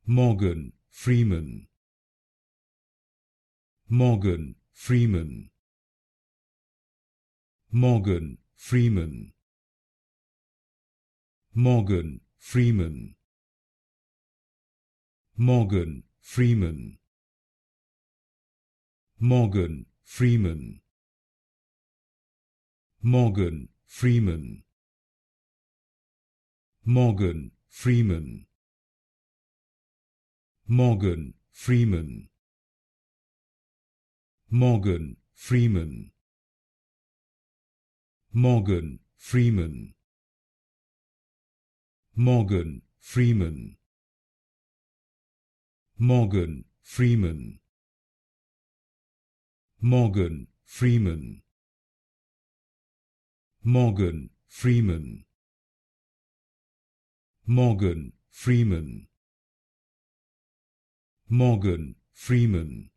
Morgan Freeman, Morgan Freeman, Morgan Freeman, Morgan Freeman, Morgan Freeman, Morgan Freeman, Morgan Freeman, Morgan Freeman, Morgan Freeman, Morgan Freeman, Morgan Freeman, Morgan Freeman, Morgan Freeman, Morgan Freeman, Morgan Freeman, Morgan Freeman, Morgan Freeman,